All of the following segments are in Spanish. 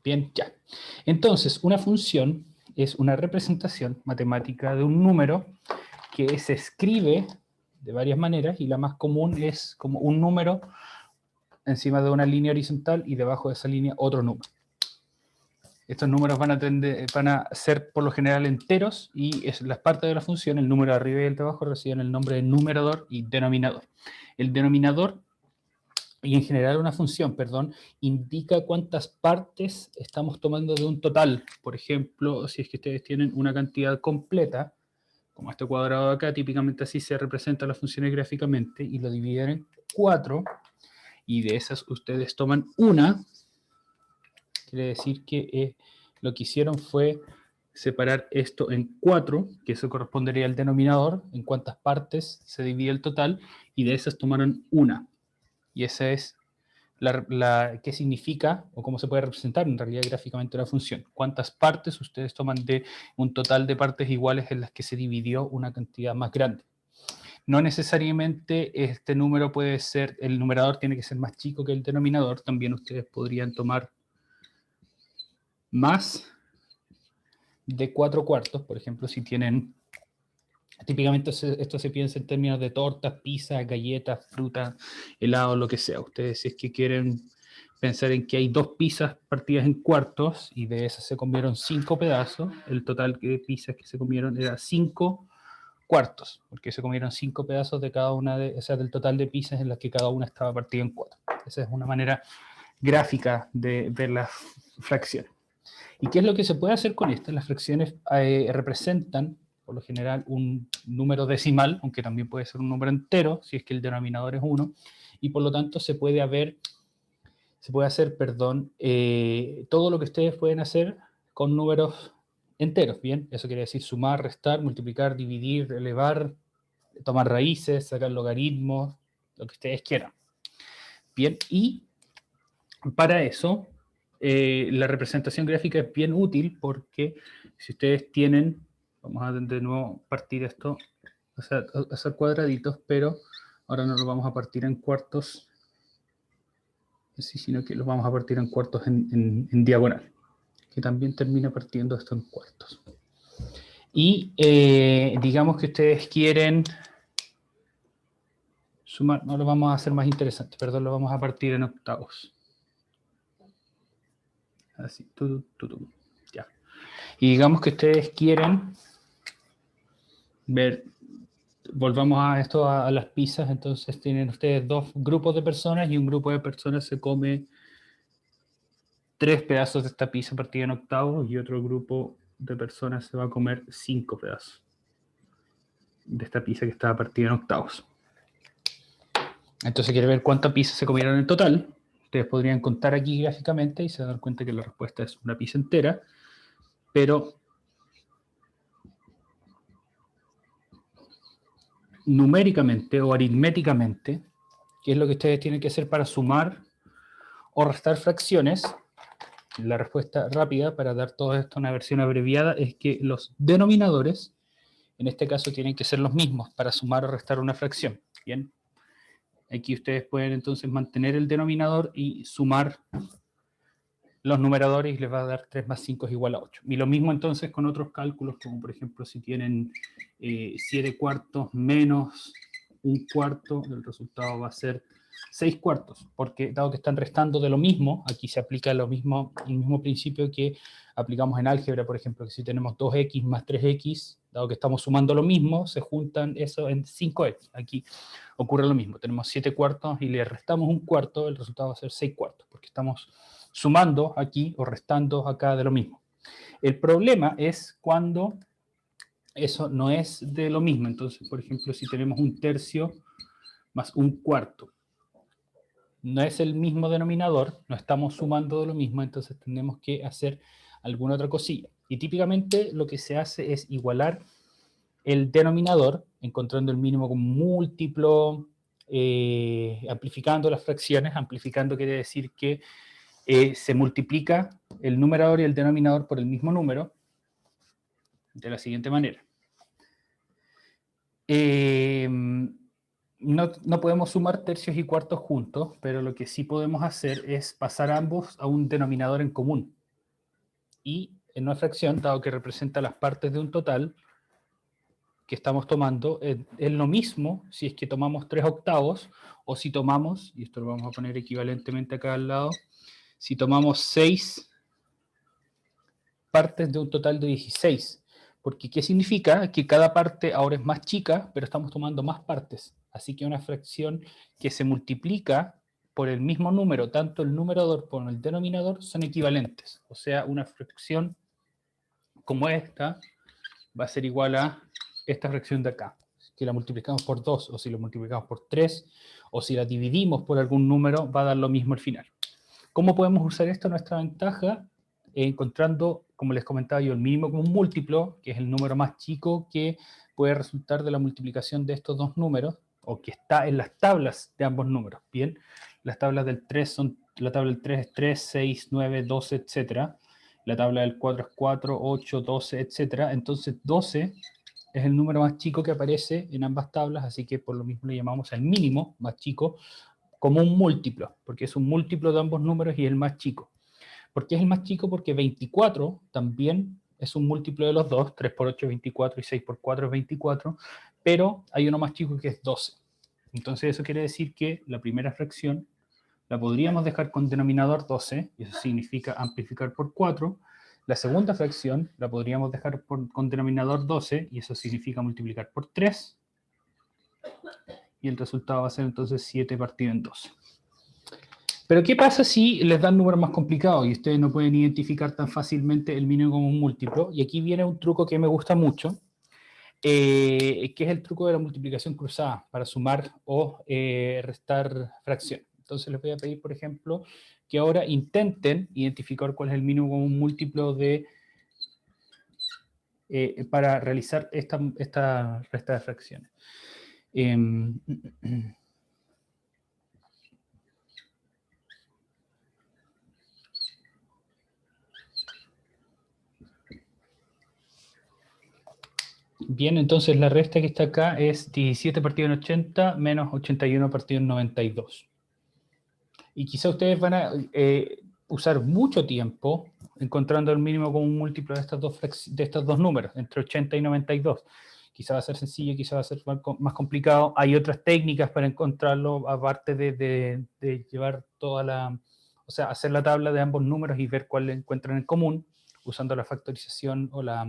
Bien, ya. Entonces, una función es una representación matemática de un número que se escribe de varias maneras, y la más común es como un número encima de una línea horizontal y debajo de esa línea otro número. Estos números van a ser por lo general enteros, y las partes de la función, el número de arriba y el de abajo, reciben el nombre de numerador y denominador. El denominador, y en general una función, perdón, indica cuántas partes estamos tomando de un total. Por ejemplo, si es que ustedes tienen una cantidad completa, como este cuadrado de acá, típicamente así se representan las funciones gráficamente, y lo dividen en 4, y de esas ustedes toman una. Quiere decir que lo que hicieron fue separar esto en 4, que eso correspondería al denominador, en cuántas partes se divide el total, y de esas tomaron una. Y esa es qué significa, o cómo se puede representar en realidad gráficamente una función. Cuántas partes ustedes toman de un total de partes iguales en las que se dividió una cantidad más grande. No necesariamente este número puede ser, el numerador tiene que ser más chico que el denominador. También ustedes podrían tomar más de 4 cuartos, por ejemplo, si tienen, típicamente esto se piensa en términos de tortas, pizzas, galletas, fruta, helado, lo que sea. Ustedes, si es que quieren pensar en que hay 2 pizzas partidas en cuartos, y de esas se comieron 5 pedazos, el total de pizzas que se comieron era 5 cuartos, porque se comieron 5 pedazos de cada una o sea, del total de pizzas en las que cada una estaba partida en 4. Esa es una manera gráfica de ver las fracciones. ¿Y qué es lo que se puede hacer con esto? Las fracciones representan, por lo general, un número decimal, aunque también puede ser un número entero, si es que el denominador es 1, y por lo tanto se puede hacer, todo lo que ustedes pueden hacer con números enteros, ¿bien? Eso quiere decir sumar, restar, multiplicar, dividir, elevar, tomar raíces, sacar logaritmos, lo que ustedes quieran. Bien, y para eso, la representación gráfica es bien útil, porque si ustedes tienen, vamos a de nuevo partir esto, hacer cuadraditos, pero ahora no lo vamos a partir en cuartos, sino que los vamos a partir en cuartos en diagonal, que también termina partiendo esto en cuartos. Y digamos que ustedes quieren sumar, no lo vamos a hacer más interesante, perdón, lo vamos a partir en octavos. Así, ya. Y digamos que ustedes quieren ver, volvamos a esto, a las pizzas. Entonces tienen ustedes 2 grupos de personas, y un grupo de personas se come 3 pedazos de esta pizza partida en octavos, y otro grupo de personas se va a comer 5 pedazos de esta pizza que estaba partida en octavos. Entonces quiere ver cuánta pizza se comieron en total. Ustedes podrían contar aquí gráficamente y se dan cuenta que la respuesta es una pizza entera, pero numéricamente o aritméticamente, ¿qué es lo que ustedes tienen que hacer para sumar o restar fracciones? La respuesta rápida para dar todo esto una versión abreviada es que los denominadores, en este caso, tienen que ser los mismos para sumar o restar una fracción. Bien, aquí ustedes pueden entonces mantener el denominador y sumar los numeradores, y les va a dar 3 más 5 es igual a 8. Y lo mismo entonces con otros cálculos, como por ejemplo si tienen 7 cuartos menos un cuarto, el resultado va a ser 6 cuartos, porque dado que están restando de lo mismo, aquí se aplica el mismo principio que aplicamos en álgebra, por ejemplo, que si tenemos 2x más 3x, dado que estamos sumando lo mismo, se juntan eso en 5x. Aquí ocurre lo mismo, tenemos 7 cuartos y le restamos un cuarto, el resultado va a ser 6 cuartos, porque estamos sumando aquí o restando acá de lo mismo. El problema es cuando eso no es de lo mismo. Entonces, por ejemplo, si tenemos un tercio más un cuarto, no es el mismo denominador, no estamos sumando de lo mismo, entonces tenemos que hacer alguna otra cosilla. Y típicamente lo que se hace es igualar el denominador, encontrando el mínimo con múltiplo, amplificando las fracciones. Amplificando quiere decir que se multiplica el numerador y el denominador por el mismo número, de la siguiente manera. No podemos sumar tercios y cuartos juntos, pero lo que sí podemos hacer es pasar ambos a un denominador en común. y en una fracción, dado que representa las partes de un total que estamos tomando, es lo mismo si es que tomamos 3/8 o si tomamos, y esto lo vamos a poner equivalentemente acá al lado, si tomamos 6 partes de un total de 16. Porque, ¿qué significa? Que cada parte ahora es más chica, pero estamos tomando más partes. Así que una fracción que se multiplica por el mismo número, tanto el numerador como el denominador, son equivalentes. O sea, una fracción como esta va a ser igual a esta fracción de acá. Si la multiplicamos por 2, o si la multiplicamos por 3, o si la dividimos por algún número, va a dar lo mismo al final. ¿Cómo podemos usar esto a nuestra ventaja? Encontrando, como les comentaba yo, el mínimo común múltiplo, que es el número más chico que puede resultar de la multiplicación de estos dos números, o que está en las tablas de ambos números. Bien, las tablas del 3 son, la tabla del 3 es 3, 6, 9, 12, etc. La tabla del 4 es 4, 8, 12, etc. Entonces 12 es el número más chico que aparece en ambas tablas, así que por lo mismo le llamamos el mínimo más chico, como un múltiplo, porque es un múltiplo de ambos números y es el más chico. ¿Por qué es el más chico? Porque 24 también es un múltiplo de los dos, 3 por 8 es 24 y 6 por 4 es 24, pero hay uno más chico que es 12. Entonces eso quiere decir que la primera fracción la podríamos dejar con denominador 12, y eso significa amplificar por 4. La segunda fracción la podríamos dejar con denominador 12, y eso significa multiplicar por 3, y el resultado va a ser entonces 7 partido en 12. Pero ¿qué pasa si les dan números más complicados y ustedes no pueden identificar tan fácilmente el mínimo como un múltiplo? Y aquí viene un truco que me gusta mucho, que es el truco de la multiplicación cruzada para sumar o restar fracciones. Entonces les voy a pedir, por ejemplo, que ahora intenten identificar cuál es el mínimo como un múltiplo para realizar esta resta de fracciones. Bien, entonces la resta que está acá es 17 partido en 80 menos 81 partido en 92. Y quizá ustedes van a usar mucho tiempo encontrando el mínimo como un múltiplo de estos dos números, entre 80 y 92. Quizá va a ser sencillo, quizá va a ser más complicado. Hay otras técnicas para encontrarlo, aparte de llevar toda la... O sea, hacer la tabla de ambos números y ver cuál encuentran en común, usando la factorización o la...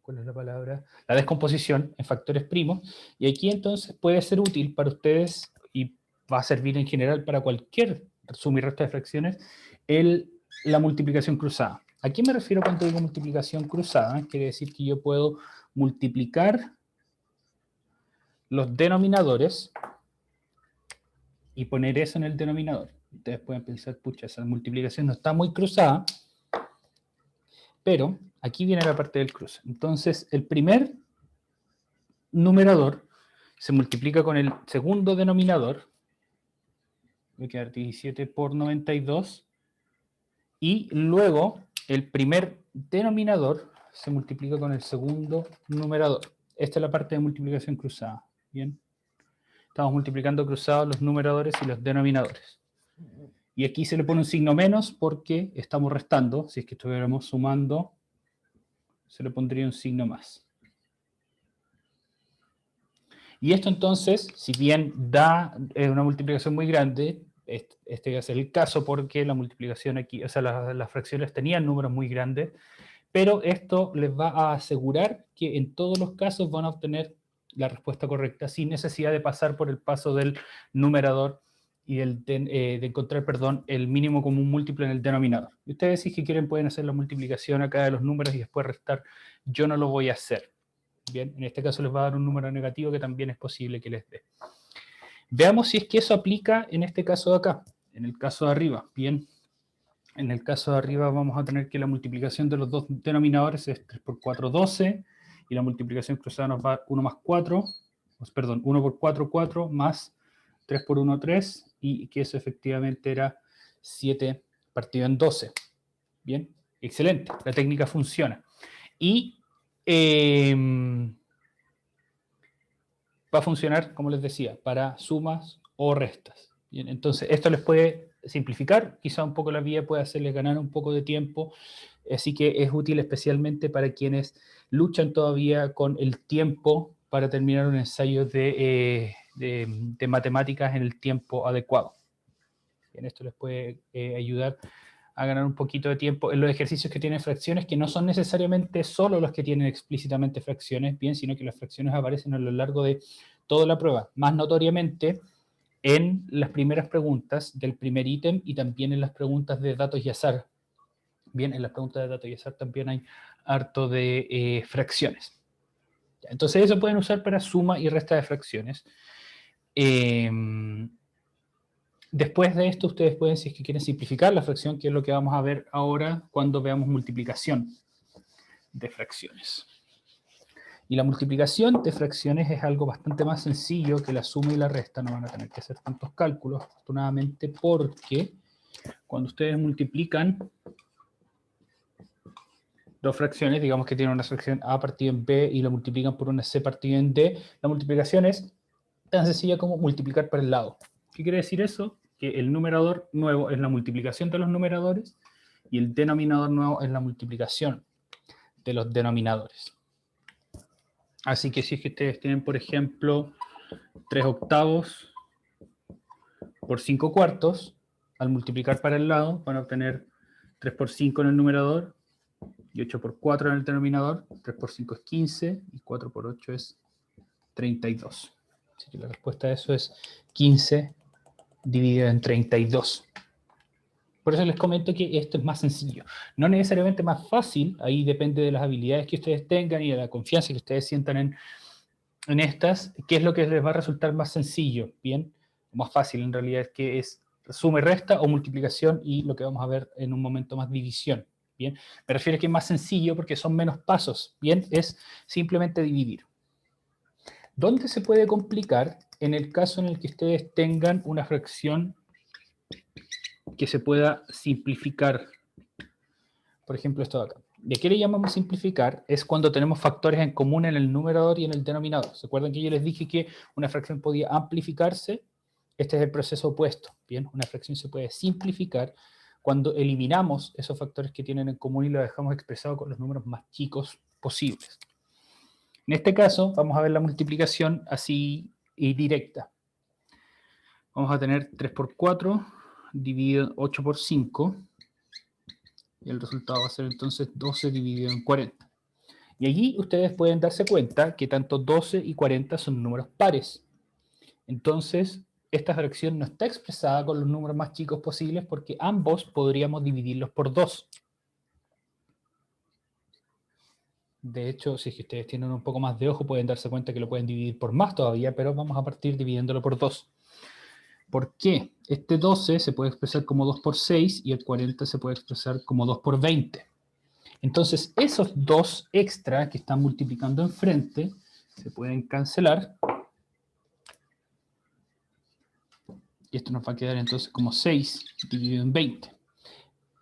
¿cuál es la palabra? La descomposición en factores primos. Y aquí entonces puede ser útil para ustedes y va a servir en general para cualquier suma y resta de fracciones, la multiplicación cruzada. ¿A qué me refiero cuando digo multiplicación cruzada? Quiere decir que yo puedo multiplicar los denominadores y poner eso en el denominador. Ustedes pueden pensar, pucha, esa multiplicación no está muy cruzada, pero aquí viene la parte del cruce. Entonces, el primer numerador se multiplica con el segundo denominador, va a quedar 17 por 92, y luego el primer denominador se multiplica con el segundo numerador. Esta es la parte de multiplicación cruzada. Bien, estamos multiplicando cruzados los numeradores y los denominadores. Y aquí se le pone un signo menos porque estamos restando. Si es que estuviéramos sumando, se le pondría un signo más. Y esto entonces, si bien da una multiplicación muy grande, este va a ser el caso porque la multiplicación aquí, o sea, las fracciones tenían números muy grandes, pero esto les va a asegurar que en todos los casos van a obtener la respuesta correcta sin necesidad de pasar por el paso del numerador y de encontrar, perdón, el mínimo común múltiplo en el denominador. Y ustedes si es que quieren pueden hacer la multiplicación acá de los números y después restar. Yo no lo voy a hacer. Bien, en este caso les va a dar un número negativo que también es posible que les dé. Veamos si es que eso aplica en este caso de acá, en el caso de arriba. Bien, en el caso de arriba vamos a tener que la multiplicación de los dos denominadores es 3 por 4, 12, y la multiplicación cruzada nos va 1 más 4, perdón, 1 por 4, 4, más 3 por 1, 3, y que eso efectivamente era 7 partido en 12. Bien, excelente, la técnica funciona. Y va a funcionar, como les decía, para sumas o restas. Bien, entonces, esto les puede simplificar, quizá un poco la vía puede hacerles ganar un poco de tiempo, así que es útil especialmente para quienes luchan todavía con el tiempo para terminar un ensayo de matemáticas en el tiempo adecuado. Bien, esto les puede ayudar a ganar un poquito de tiempo en los ejercicios que tienen fracciones, que no son necesariamente solo los que tienen explícitamente fracciones, bien, sino que las fracciones aparecen a lo largo de toda la prueba, más notoriamente en las primeras preguntas del primer ítem y también en las preguntas de datos y azar. Bien, en las preguntas de datos y azar también hay harto de fracciones. Entonces eso pueden usar para suma y resta de fracciones. Después de esto ustedes pueden, si es que quieren simplificar la fracción, que es lo que vamos a ver ahora cuando veamos multiplicación de fracciones. Y la multiplicación de fracciones es algo bastante más sencillo que la suma y la resta. No van a tener que hacer tantos cálculos, afortunadamente, porque cuando ustedes multiplican dos fracciones, digamos que tienen una fracción A partida en B y lo multiplican por una C partida en D, la multiplicación es tan sencilla como multiplicar por el lado. ¿Qué quiere decir eso? Que el numerador nuevo es la multiplicación de los numeradores y el denominador nuevo es la multiplicación de los denominadores. Así que si es que ustedes tienen, por ejemplo, 3 octavos por 5 cuartos, al multiplicar para el lado van a obtener 3 por 5 en el numerador y 8 por 4 en el denominador. 3 por 5 es 15 y 4 por 8 es 32. Así que la respuesta a eso es 15 dividido en 32. Por eso les comento que esto es más sencillo. No necesariamente más fácil, ahí depende de las habilidades que ustedes tengan y de la confianza que ustedes sientan en estas, qué es lo que les va a resultar más sencillo, ¿bien? Más fácil en realidad es que es suma y resta o multiplicación y lo que vamos a ver en un momento más división, ¿bien? Me refiero a que es más sencillo porque son menos pasos, ¿bien? Es simplemente dividir. ¿Dónde se puede complicar? En el caso en el que ustedes tengan una fracción que se pueda simplificar. Por ejemplo, esto de acá. ¿Y a qué le llamamos simplificar? Es cuando tenemos factores en común en el numerador y en el denominador. ¿Se acuerdan que yo les dije que una fracción podía amplificarse? Este es el proceso opuesto. Bien, una fracción se puede simplificar cuando eliminamos esos factores que tienen en común y lo dejamos expresado con los números más chicos posibles. En este caso, vamos a ver la multiplicación así y directa. Vamos a tener 3 por 4 dividido 8 por 5. Y el resultado va a ser entonces 12 dividido en 40. Y allí ustedes pueden darse cuenta que tanto 12 y 40 son números pares. Entonces, esta fracción no está expresada con los números más chicos posibles porque ambos podríamos dividirlos por 2. De hecho, si es que ustedes tienen un poco más de ojo, pueden darse cuenta que lo pueden dividir por más todavía, pero vamos a partir dividiéndolo por 2. ¿Por qué? Este 12 se puede expresar como 2 por 6 y el 40 se puede expresar como 2 por 20. Entonces, esos 2 extra que están multiplicando enfrente se pueden cancelar. Y esto nos va a quedar entonces como 6 dividido en 20.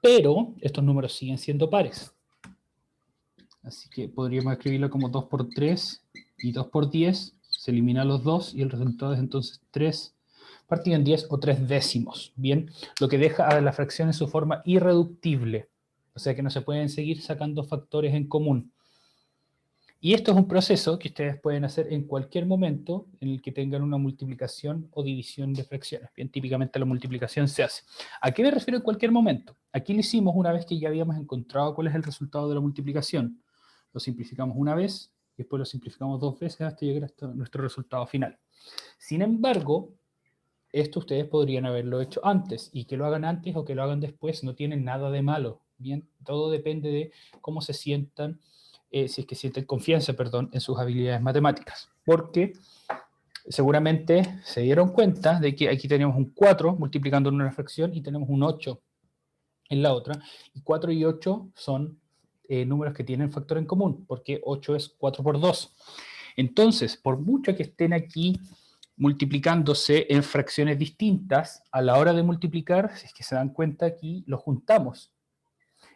Pero estos números siguen siendo pares. Así que podríamos escribirlo como 2 por 3 y 2 por 10. Se eliminan los 2 y el resultado es entonces 3 partido en 10 o 3 décimos. Bien, lo que deja a la fracción en su forma irreductible. O sea que no se pueden seguir sacando factores en común. Y esto es un proceso que ustedes pueden hacer en cualquier momento en el que tengan una multiplicación o división de fracciones. Bien, típicamente la multiplicación se hace. ¿A qué me refiero en cualquier momento? Aquí lo hicimos una vez que ya habíamos encontrado cuál es el resultado de la multiplicación. Lo simplificamos una vez y después lo simplificamos 2 veces hasta llegar hasta nuestro resultado final. Sin embargo, esto ustedes podrían haberlo hecho antes, y que lo hagan antes o que lo hagan después no tiene nada de malo. Bien, todo depende de cómo se sientan, si es que sienten confianza, perdón, en sus habilidades matemáticas. Porque seguramente se dieron cuenta de que aquí tenemos un 4 multiplicando en una fracción y tenemos un 8 en la otra. Y 4 y 8 son números que tienen factor en común, porque 8 es 4 por 2. Entonces, por mucho que estén aquí multiplicándose en fracciones distintas, a la hora de multiplicar, si es que se dan cuenta aquí, lo juntamos.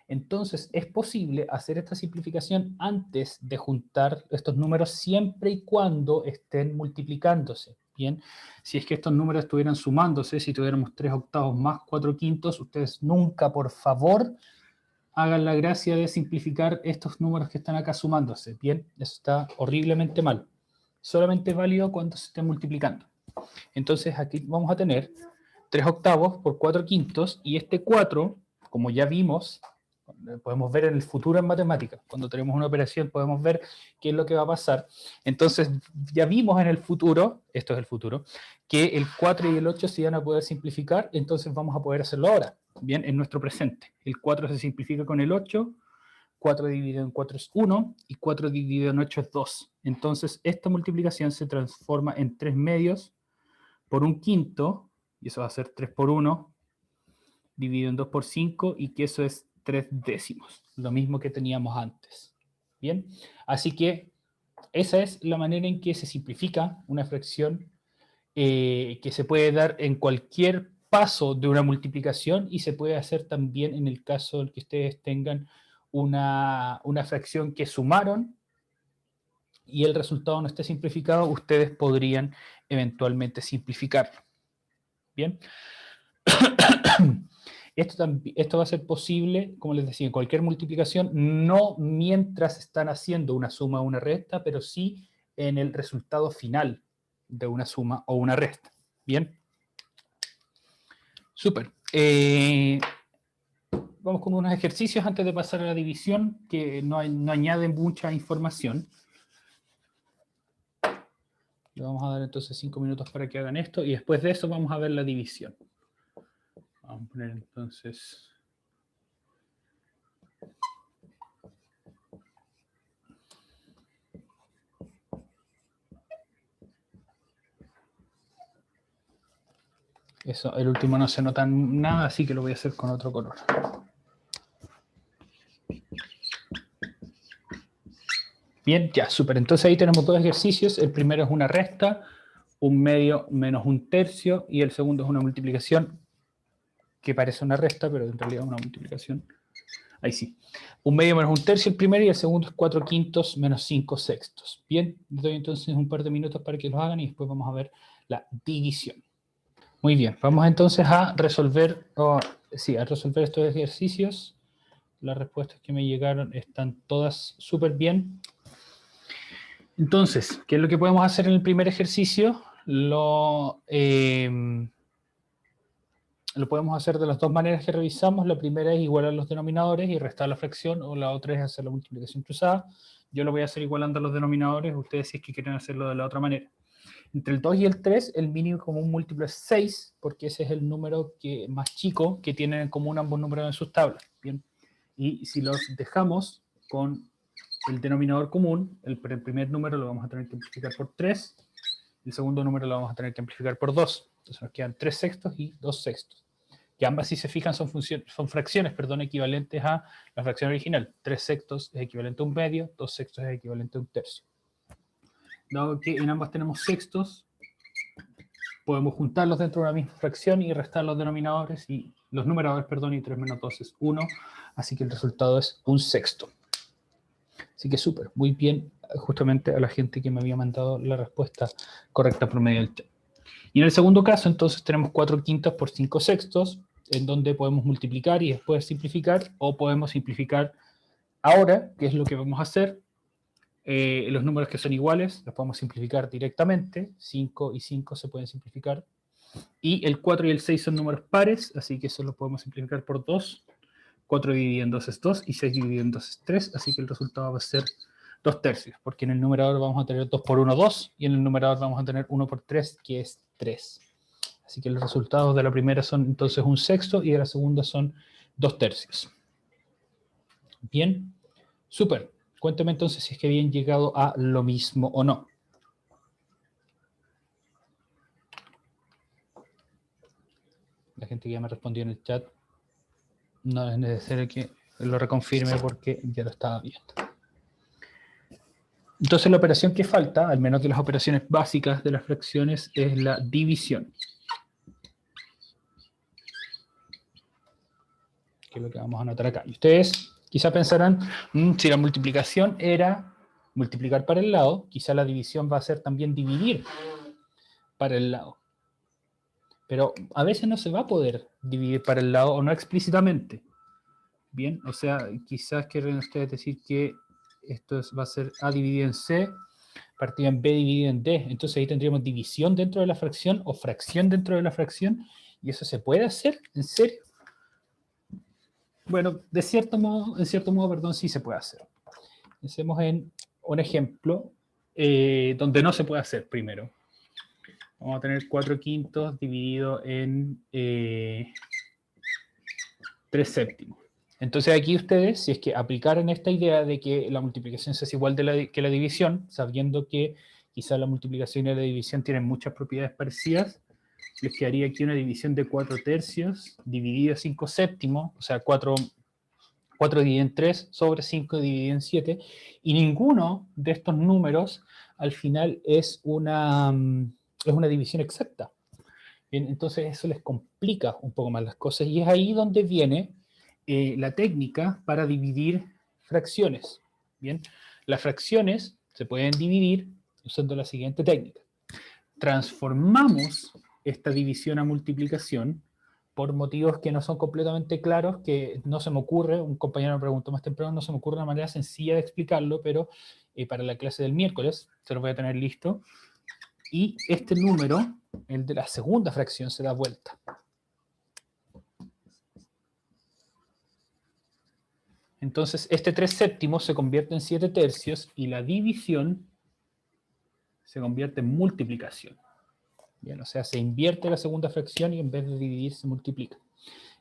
Entonces, es posible hacer esta simplificación antes de juntar estos números siempre y cuando estén multiplicándose. Bien, si es que estos números estuvieran sumándose, si tuviéramos 3 octavos más 4 quintos, ustedes nunca, por favor, hagan la gracia de simplificar estos números que están acá sumándose. Bien, eso está horriblemente mal. Solamente es válido cuando se esté multiplicando. Entonces aquí vamos a tener 3 octavos por 4 quintos, y este 4, como ya vimos, podemos ver en el futuro en matemáticas, cuando tenemos una operación podemos ver qué es lo que va a pasar. Entonces ya vimos en el futuro, esto es el futuro, que el 4 y el 8 se van a poder simplificar, entonces vamos a poder hacerlo ahora, bien, en nuestro presente. El 4 se simplifica con el 8, 4 dividido en 4 es 1, y 4 dividido en 8 es 2. Entonces esta multiplicación se transforma en 3 medios por 1 quinto, y eso va a ser 3 por 1, dividido en 2 por 5, y que eso es 3 décimos, lo mismo que teníamos antes. Bien, así que esa es la manera en que se simplifica una fracción que se puede dar en cualquier paso de una multiplicación, y se puede hacer también en el caso en que ustedes tengan una fracción que sumaron y el resultado no esté simplificado, ustedes podrían eventualmente simplificarlo. Bien. Esto va a ser posible, como les decía, en cualquier multiplicación, no mientras están haciendo una suma o una resta, pero sí en el resultado final de una suma o una resta. Bien. Súper. Vamos con unos ejercicios antes de pasar a la división, que no añaden mucha información. Le vamos a dar entonces 5 minutos para que hagan esto, y después de eso vamos a ver la división. Vamos a poner entonces... Eso, el último no se nota nada, así que lo voy a hacer con otro color. Bien, ya, súper. Entonces ahí tenemos dos ejercicios. El primero es una resta, 1/2 menos 1/3, y el segundo es una multiplicación que parece una resta, pero en realidad es una multiplicación. Ahí sí. 1/2 menos 1/3 el primero, y el segundo es 4 quintos menos 5 sextos. Bien, les doy entonces un par de minutos para que los hagan y después vamos a ver la división. Muy bien, vamos entonces a resolver, a resolver estos ejercicios. Las respuestas que me llegaron están todas súper bien. Entonces, ¿qué es lo que podemos hacer en el primer ejercicio? Lo podemos hacer de las dos maneras que revisamos. La primera es igualar los denominadores y restar la fracción, o la otra es hacer la multiplicación cruzada. Yo lo voy a hacer igualando los denominadores, ustedes si es que quieren hacerlo de la otra manera. Entre el 2 y el 3, el mínimo común múltiplo es 6, porque ese es el número más chico que tienen en común ambos números en sus tablas. Bien. Y si los dejamos con el denominador común, el primer número lo vamos a tener que amplificar por 3, el segundo número lo vamos a tener que amplificar por 2. Entonces nos quedan 3 sextos y 2 sextos. Que ambas, si se fijan, son fracciones, equivalentes a la fracción original. 3 sextos es equivalente a 1/2, 2 sextos es equivalente a 1/3. Dado que en ambas tenemos sextos, podemos juntarlos dentro de una misma fracción y restar los denominadores y los numeradores, y 3 menos 2 es 1, así que el resultado es 1/6. Así que súper, muy bien, justamente a la gente que me había mandado la respuesta correcta por medio del chat. Y en el segundo caso, entonces, tenemos 4 quintos por 5 sextos, en donde podemos multiplicar y después simplificar, o podemos simplificar ahora, que es lo que vamos a hacer. Los números que son iguales los podemos simplificar directamente. 5 y 5 se pueden simplificar. Y el 4 y el 6 son números pares, así que eso lo podemos simplificar por 2. 4 dividido en 2 es 2 y 6 dividido en 2 es 3, así que el resultado va a ser 2/3, porque en el numerador vamos a tener 2 por 1, 2, y en el numerador vamos a tener 1 por 3, que es 3. Así que los resultados de la primera son entonces 1/6 y de la segunda son 2/3. Bien, súper. Cuéntame entonces si es que habían llegado a lo mismo o no. La gente que ya me respondió en el chat, no es necesario que lo reconfirme porque ya lo estaba viendo. Entonces la operación que falta, al menos de las operaciones básicas de las fracciones, es la división. Que es lo que vamos a anotar acá. Y ustedes quizá pensarán, si la multiplicación era multiplicar para el lado, quizá la división va a ser también dividir. para el lado. Pero a veces no se va a poder dividir para el lado o no explícitamente. Bien, o sea, quizás quieren ustedes decir que esto va a ser A dividido en C, partido en B dividido en D. Entonces ahí tendríamos división dentro de la fracción o fracción dentro de la fracción. ¿Y eso se puede hacer? ¿En serio? Bueno, en cierto modo, perdón, sí se puede hacer. Pensemos en un ejemplo donde no se puede hacer primero. Vamos a tener 4/5 dividido en 3/7. Entonces aquí ustedes, si es que aplicaran esta idea de que la multiplicación se es igual que la división, sabiendo que quizás la multiplicación y la división tienen muchas propiedades parecidas, les quedaría aquí una división de 4/3 dividido 5/7, o sea, 4 dividido en 3 sobre 5 dividido en 7, y ninguno de estos números al final es una división exacta. Bien, entonces eso les complica un poco más las cosas, y es ahí donde viene la técnica para dividir fracciones. Bien, las fracciones se pueden dividir usando la siguiente técnica. Transformamos esta división a multiplicación por motivos que no son completamente claros, que no se me ocurre, un compañero me preguntó más temprano, no se me ocurre una manera sencilla de explicarlo, pero para la clase del miércoles se lo voy a tener listo. Y este número, el de la segunda fracción, se da vuelta. Entonces, este 3/7 se convierte en 7/3 y la división se convierte en multiplicación. Bien, o sea, se invierte la segunda fracción y en vez de dividir se multiplica.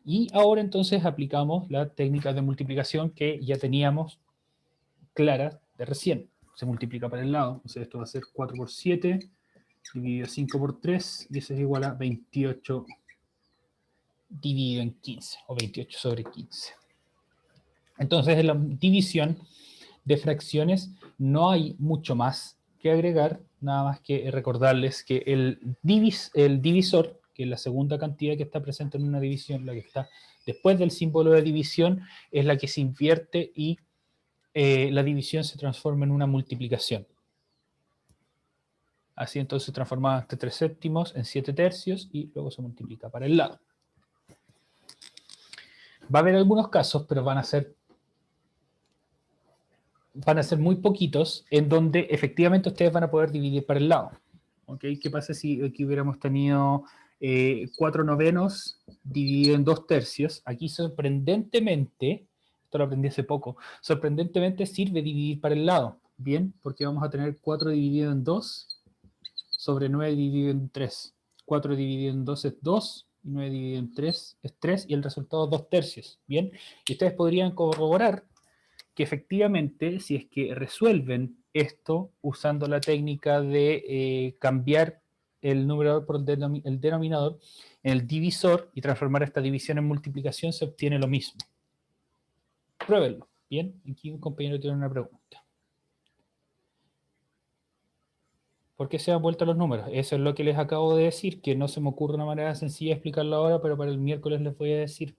Y ahora entonces aplicamos la técnica de multiplicación que ya teníamos clara de recién. Se multiplica para el lado. O sea, esto va a ser 4/7 dividido 5/3 y eso es igual a 28 dividido en 15 o 28 sobre 15. Entonces, en la división de fracciones no hay mucho más que agregar, nada más que recordarles que el divisor, que es la segunda cantidad que está presente en una división, la que está después del símbolo de división, es la que se invierte y la división se transforma en una multiplicación. Así entonces se transforma este 3/7 en 7/3 y luego se multiplica para el lado. Va a haber algunos casos, pero van a ser muy poquitos, en donde efectivamente ustedes van a poder dividir para el lado. ¿Okay? ¿Qué pasa si aquí hubiéramos tenido 4/9 dividido en 2/3? Aquí sorprendentemente, esto lo aprendí hace poco, sorprendentemente sirve dividir para el lado. Bien, porque vamos a tener 4 dividido en 2 sobre 9 dividido en 3. 4 dividido en 2 es 2, y 9 dividido en 3 es 3, y el resultado es 2/3. Bien, y ustedes podrían corroborar que efectivamente, si es que resuelven esto usando la técnica de cambiar el numerador por el denominador en el divisor y transformar esta división en multiplicación, se obtiene lo mismo. Pruébenlo. Bien, aquí un compañero tiene una pregunta. ¿Por qué se han vuelto los números? Eso es lo que les acabo de decir, que no se me ocurre una manera sencilla de explicarlo ahora, pero para el miércoles les voy a decir.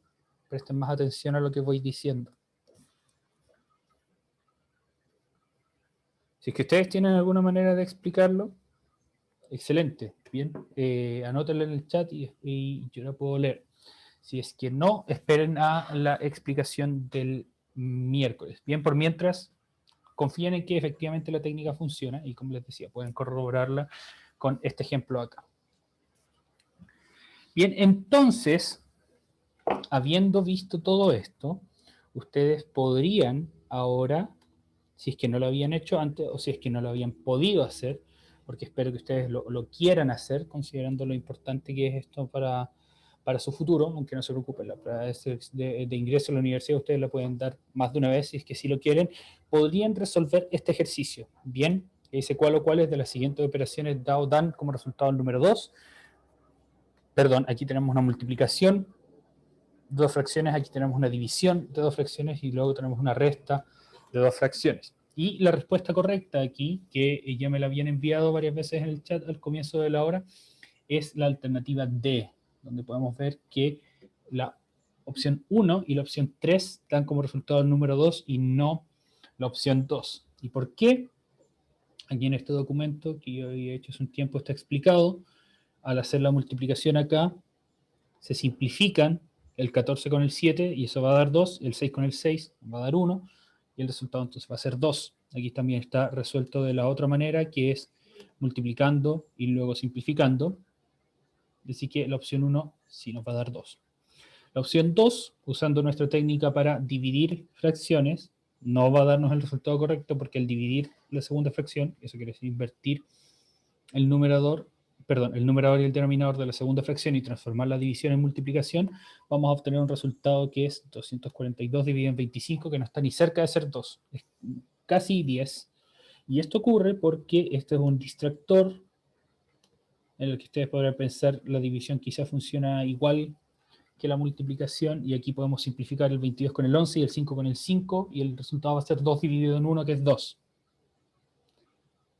Presten más atención a lo que voy diciendo. Si es que ustedes tienen alguna manera de explicarlo, excelente, bien, anótenlo en el chat y yo la puedo leer. Si es que no, esperen a la explicación del miércoles. Bien, por mientras, confíen en que efectivamente la técnica funciona y como les decía, pueden corroborarla con este ejemplo acá. Bien, entonces, habiendo visto todo esto, ustedes podrían ahora, si es que no lo habían hecho antes o si es que no lo habían podido hacer, porque espero que ustedes lo quieran hacer, considerando lo importante que es esto para su futuro, aunque no se preocupen, la prueba de ingreso a la universidad ustedes la pueden dar más de una vez, si es que sí lo quieren, podrían resolver este ejercicio. Bien, dice cuál o cuáles de las siguientes operaciones da o dan como resultado el número 2. Perdón, aquí tenemos una multiplicación de 2 fracciones, aquí tenemos una división de 2 fracciones y luego tenemos una resta de 2 fracciones. Y la respuesta correcta aquí, que ya me la habían enviado varias veces en el chat al comienzo de la hora, es la alternativa D, donde podemos ver que la opción 1 y la opción 3 dan como resultado el número 2 y no la opción 2. ¿Y por qué? Aquí en este documento que yo había hecho hace un tiempo está explicado, al hacer la multiplicación acá, se simplifican el 14 con el 7 y eso va a dar 2, el 6 con el 6 va a dar 1 y el resultado entonces va a ser 2. Aquí también está resuelto de la otra manera, que es multiplicando y luego simplificando. Así que la opción 1 sí nos va a dar 2. La opción 2, usando nuestra técnica para dividir fracciones, no va a darnos el resultado correcto porque al dividir la segunda fracción, eso quiere decir invertir el numerador y el denominador de la segunda fracción y transformar la división en multiplicación, vamos a obtener un resultado que es 242 dividido en 25, que no está ni cerca de ser 2, es casi 10. Y esto ocurre porque este es un distractor en el que ustedes podrán pensar la división quizá funciona igual que la multiplicación, y aquí podemos simplificar el 22 con el 11 y el 5 con el 5, y el resultado va a ser 2 dividido en 1, que es 2.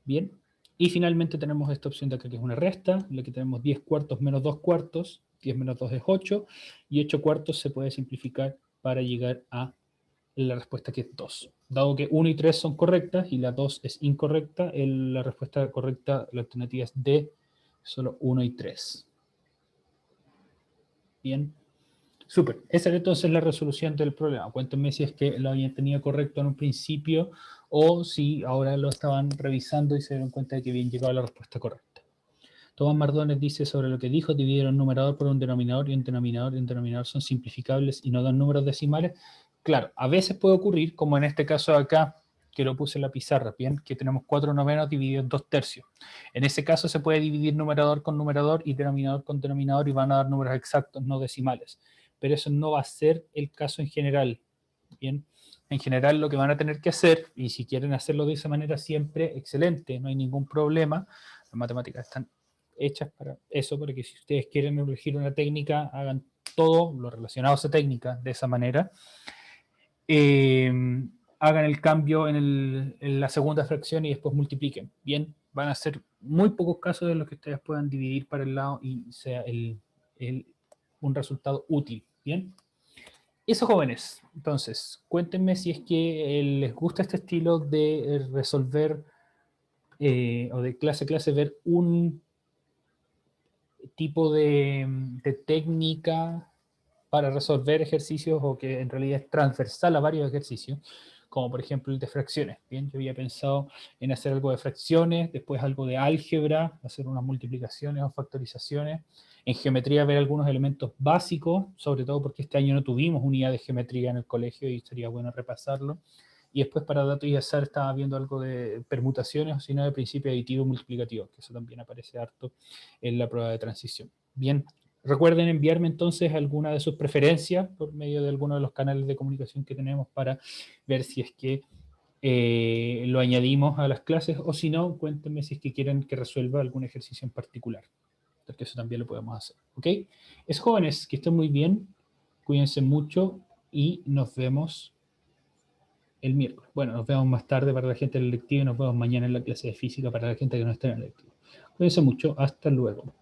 Bien, y finalmente tenemos esta opción de acá, que es una resta, en la que tenemos 10 cuartos menos 2 cuartos, 10 menos 2 es 8, y 8 cuartos se puede simplificar para llegar a la respuesta que es 2. Dado que 1 y 3 son correctas y la 2 es incorrecta, la respuesta correcta, la alternativa es D, solo 1 y 3. Bien. Súper. Esa es entonces la resolución del problema. Cuéntenme si es que lo habían tenido correcto en un principio o si ahora lo estaban revisando y se dieron cuenta de que habían llegado a la respuesta correcta. Tomás Mardones dice sobre lo que dijo: dividieron un numerador por un denominador y un denominador son simplificables y no dan números decimales. Claro, a veces puede ocurrir, como en este caso acá, que lo puse en la pizarra, bien, que tenemos 4 novenos divididos en 2 tercios. En ese caso se puede dividir numerador con numerador y denominador con denominador y van a dar números exactos, no decimales. Pero eso no va a ser el caso en general, bien. En general lo que van a tener que hacer, y si quieren hacerlo de esa manera siempre, excelente, no hay ningún problema. Las matemáticas están hechas para eso, para que si ustedes quieren elegir una técnica, hagan todo lo relacionado a esa técnica de esa manera. Hagan el cambio en la segunda fracción y después multipliquen. Bien, van a ser muy pocos casos en los que ustedes puedan dividir para el lado y sea un resultado útil. Bien. Eso, jóvenes. Entonces, cuéntenme si es que les gusta este estilo de resolver o de clase a clase, ver un tipo de técnica para resolver ejercicios o que en realidad es transversal a varios ejercicios, como por ejemplo el de fracciones. Bien, yo había pensado en hacer algo de fracciones, después algo de álgebra, hacer unas multiplicaciones o factorizaciones, en geometría ver algunos elementos básicos, sobre todo porque este año no tuvimos unidad de geometría en el colegio y sería bueno repasarlo. Y después para datos y azar estaba viendo algo de permutaciones o si no de principio aditivo multiplicativo, que eso también aparece harto en la prueba de transición. Bien, recuerden enviarme entonces alguna de sus preferencias por medio de alguno de los canales de comunicación que tenemos para ver si es que lo añadimos a las clases o si no, cuéntenme si es que quieren que resuelva algún ejercicio en particular, porque eso también lo podemos hacer. ¿Ok? Es, jóvenes, que estén muy bien, cuídense mucho y nos vemos el miércoles. Bueno, nos vemos más tarde para la gente del lectivo y nos vemos mañana en la clase de física para la gente que no está en el lectivo. Cuídense mucho, hasta luego.